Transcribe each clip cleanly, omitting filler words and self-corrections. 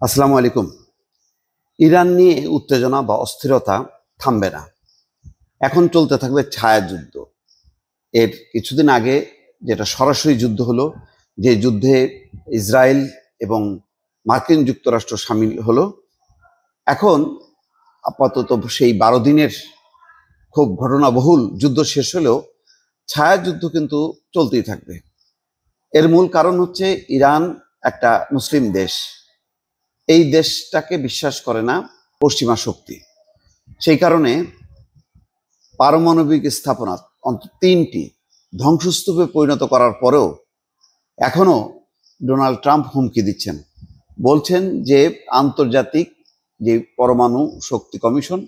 আসসালামু আলাইকুম। ইরান নিয়ে উত্তেজনা বা অস্থিরতা থামবে না। এখন চলতে থাকবে ছায়াযুদ্ধ। এর কিছুদিন আগে যেটা সরাসরি যুদ্ধ হলো, যে যুদ্ধে ইসরায়েল এবং মার্কিন যুক্তরাষ্ট্র সামিল হলো। এখন আপাতত সেই 12 দিনের খুব ঘটনাবহুল যুদ্ধ শেষ হলেও ছায়াযুদ্ধ কিন্তু চলতেই থাকবে। এর মূল কারণ হচ্ছে ইরান একটা মুসলিম দেশ। এই দেশটাকে বিশ্বাস করে না পশ্চিমা শক্তি। সেই কারণে পারমাণবিক স্থাপনা অন্তত 3টি ধ্বংসস্তূপে পরিণত করার পরেও এখনো ডোনাল্ড ট্রাম্প হুমকি দিচ্ছেন। বলছেন যে আন্তর্জাতিক যে পরমাণু শক্তি কমিশন,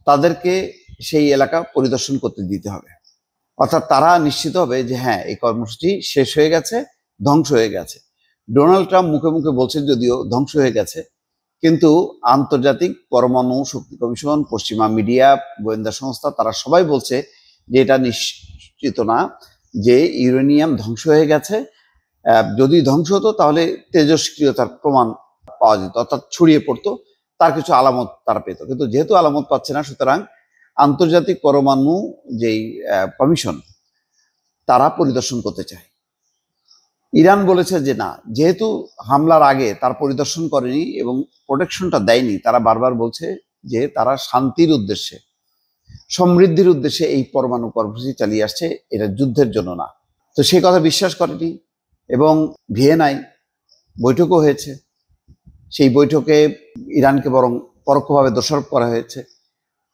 তাদেরকে সেই এলাকা পরিদর্শন করতে দিতে হবে। অর্থাৎ তারা নিশ্চিত হবে যে হ্যাঁ, এই কর্মসূচি শেষ হয়ে গেছে, ধ্বংস হয়ে গেছে। ডোনাল্ড ট্রাম্প মুখে মুখে বলছেন যদিও ধ্বংস হয়ে গেছে, কিন্তু আন্তর্জাতিক পরমাণু শক্তি কমিশন, পশ্চিমা মিডিয়া, গোয়েন্দা সংস্থা, তারা সবাই বলছে যে এটা নিশ্চিত না যে ইউরেনিয়াম ধ্বংস হয়ে গেছে। যদি ধ্বংস হতো তাহলে তেজস্ক্রিয়তার প্রমাণ পাওয়া যেত, অর্থাৎ ছড়িয়ে পড়তো, তার কিছু আলামত তারা পেত। কিন্তু যেহেতু আলামত পাচ্ছে না, সুতরাং আন্তর্জাতিক পরমাণু যেই কমিশন, তারা পরিদর্শন করতে চায়। ইরান বলেছে যে না, যেহেতু হামলার আগে তার পরিদর্শন করেনি এবং প্রোটেকশনটা দেয়নি, তারা বারবার বলছে যে তারা শান্তির উদ্দেশ্যে, সমৃদ্ধির উদ্দেশ্যে এই পরমাণু কর্মসূচি চালিয়ে আসছে, এটা যুদ্ধের জন্য না। তো সেই কথা বিশ্বাস করেনি এবং ভিয়েনায় বৈঠকও হয়েছে। সেই বৈঠকে ইরানকে বরং পরোক্ষভাবে দোষারোপ করা হয়েছে।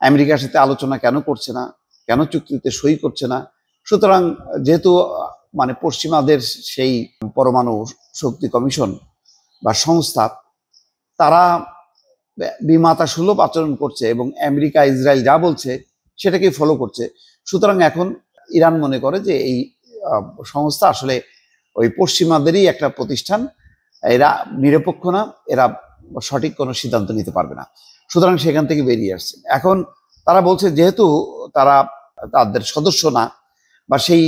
আমেরিকার সাথে আলোচনা কেন করছে না, কেন চুক্তিতে সই করছে না। সুতরাং যেহেতু পশ্চিমাদের সেই পরমাণু শক্তি কমিশন বা সংস্থা, তারা বিমাতা সুলভ আচরণ করছে এবং আমেরিকা ইসরায়েল যা বলছে সেটাকেই ফলো করছে। সুতরাং এখন ইরান মনে করে যে এই সংস্থা আসলে ওই পশ্চিমাদেরই একটা প্রতিষ্ঠান, এরা নিরপেক্ষ না, এরা সঠিক কোনো সিদ্ধান্ত নিতে পারবে না। সুতরাং সেখান থেকে বেরিয়ে আসছে। এখন তারা বলছে যেহেতু তারা তাদের সদস্য না বা সেই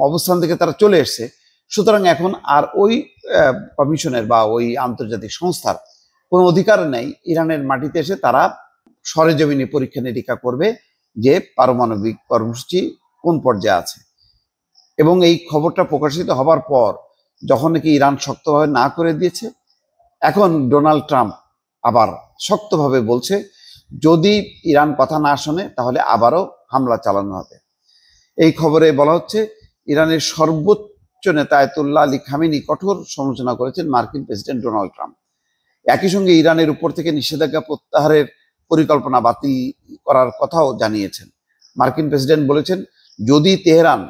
অবস্থান থেকে তারা চলে এসছে, সুতরাং এখন আর ওই কমিশনের বা ওই আন্তর্জাতিক সংস্থার কোনো অধিকার নেই ইরানের মাটিতে এসে তারা সরেজমিনে পরীক্ষা নিরীক্ষা করবে যে পারমাণবিক কর্মসূচি কোন পর্যায়ে আছে। এবং এই খবরটা প্রকাশিত হবার পর যখন নাকি ইরান শক্তভাবে না করে দিয়েছে, এখন ডোনাল্ড ট্রাম্প আবার শক্তভাবে বলছে যদি ইরান কথা না শোনে তাহলে আবারও হামলা চালানো হবে। এই খবরে বলা হচ্ছে ইরানের সর্বোচ্চ নেতা আয়াতুল্লাহ আলী খামেনি কঠোর সমালোচনা করেছেন মার্কিন প্রেসিডেন্ট ডোনাল্ড ট্রাম্প। একই সঙ্গে ইরানের উপর থেকে নিষেধাজ্ঞা প্রত্যাহারের পরিকল্পনা বাতিল করার কথাও জানিয়েছেন। মার্কিন প্রেসিডেন্ট বলেছেন যদি তেহরান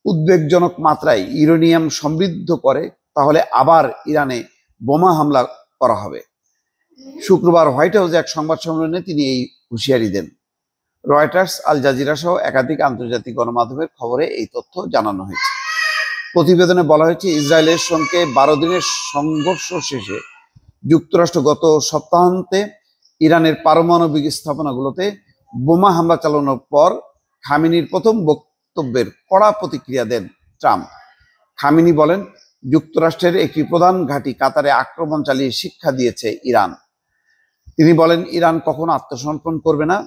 উদ্বেগজনক মাত্রায় ইউরেনিয়াম সমৃদ্ধ করে তাহলে আবার ইরানে বোমা হামলা করা হবে। শুক্রবার হোয়াইট হাউসে এক সংবাদ সম্মেলনে তিনি এই হুঁশিয়ারি দেন। রয়টার্স, আল জাজিরা সহ একাধিক আন্তর্জাতিক গণমাধ্যমের খবরে এই তথ্য জানানো হয়েছে। প্রতিবেদনে বলা হয়েছে ইসরায়েলের সঙ্গে 12 দিনের সংঘর্ষ শেষে যুক্তরাষ্ট্র গত সপ্তাহান্তে ইরানের পারমাণবিক স্থাপনাগুলোতে বোমা হামলা চালানোর পর খামেনির প্রথম বক্তব্যের কড়া প্রতিক্রিয়া দেন ট্রাম্প। খামেনি বলেন যুক্তরাষ্ট্রের একটি প্রধান ঘাঁটি কাতারে আক্রমণ চালিয়ে শিক্ষা দিয়েছে ইরান। তিনি বলেন ইরান কখনো আত্মসমর্পণ করবে না।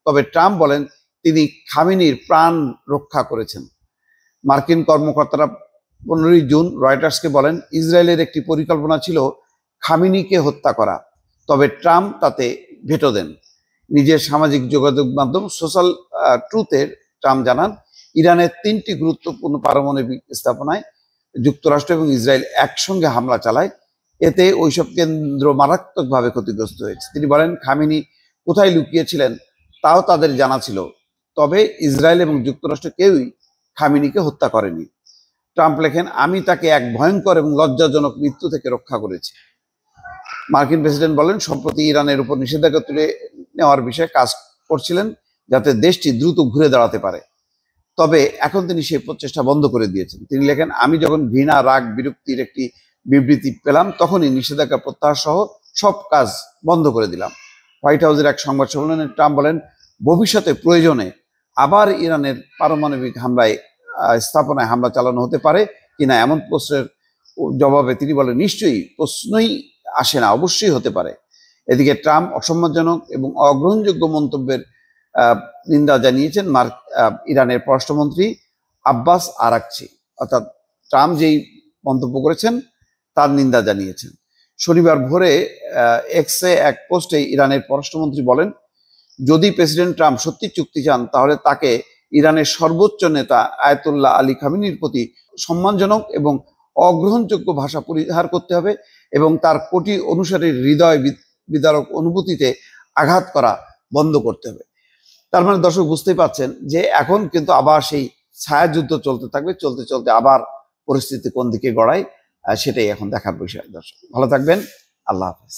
তবে ট্রাম্প বলেন তিনি খামেনির প্রাণ রক্ষা করেছেন। মার্কিন কর্মকর্তারা 15 জুন রয়টার্সকে বলেন ইসরায়েলের একটি পরিকল্পনা ছিল খামেনিকে হত্যা করা, তবে ট্রাম্প তাতে ভেটো দেন। নিজের সামাজিক যোগাযোগ মাধ্যম সোশ্যাল ট্রুথের ট্রাম্প জানান ইরানের 3টি গুরুত্বপূর্ণ পারমাণবিক স্থাপনায় যুক্তরাষ্ট্র এবং ইসরায়েল একসঙ্গে হামলা চালায়, এতে ওইসব কেন্দ্র মারাত্মকভাবে ক্ষতিগ্রস্ত হয়েছে। তিনি বলেন খামেনি কোথায় লুকিয়েছিলেন তাও তাদের জানা ছিল, তবে ইসরায়েল এবং যুক্তরাষ্ট্র কেউই খামেনিকে হত্যা করেনি। ট্রাম্প লেখেন আমি তাকে এক ভয়ঙ্কর এবং লজ্জাজনক মৃত্যু থেকে রক্ষা করেছি। মার্কিন প্রেসিডেন্ট বলেন সম্প্রতি ইরানের উপর নিষেধাজ্ঞা তুলে নেওয়ার বিষয়ে কাজ করছিলেন যাতে দেশটি দ্রুত ঘুরে দাঁড়াতে পারে, তবে এখন তিনি সেই প্রচেষ্টা বন্ধ করে দিয়েছেন। তিনি লেখেন আমি যখন ঘৃণা, রাগ, বিরক্তির একটি বিবৃতি পেলাম তখনই নিষেধাজ্ঞা প্রত্যাহার সহ সব কাজ বন্ধ করে দিলাম। হোয়াইট হাউসের এক সংবাদ সম্মেলনে ট্রাম্প বলেন ভবিষ্যতে প্রয়োজনে আবার ইরানের পারমাণবিক স্থাপনায় হামলা চালানো হতে পারে কিনা এমন প্রশ্নের জবাবে তিনি বলেন নিশ্চয়ই প্রশ্নই আসে না, অবশ্যই হতে পারে। এদিকে ট্রাম্প অসম্মানজনক এবং অগ্রহণযোগ্য মন্তব্যের নিন্দা জানিয়েছেন ইরানের পররাষ্ট্রমন্ত্রী আব্বাস আরাকচি। অর্থাৎ ট্রাম্প যেই মন্তব্য করেছেন তার নিন্দা জানিয়েছেন। শনিবার ভোরে এক্সে এক পোস্টে ইরানের পররাষ্ট্রমন্ত্রী বলেন, যদি প্রেসিডেন্ট ট্রাম্প সত্যি চুক্তি চান তাহলে তাকে ইরানের সর্বোচ্চ নেতা আয়াতুল্লাহ আলী খামেনির প্রতি সম্মানজনক এবং অগ্রহণযোগ্য ভাষা পরিহার করতে হবে এবং তার কোটি অনুসারীর হৃদয় বিদারক অনুভূতিতে আঘাত করা বন্ধ করতে হবে। তার মানে দর্শক বুঝতেই পারছেন যে এখন কিন্তু আবার সেই ছায়াযুদ্ধ চলতে থাকবে, চলতে চলতে আবার পরিস্থিতি কোন দিকে গড়ায় সেটাই এখন দেখার বিষয়। দর্শক ভালো থাকবেন, আল্লাহ হাফেজ।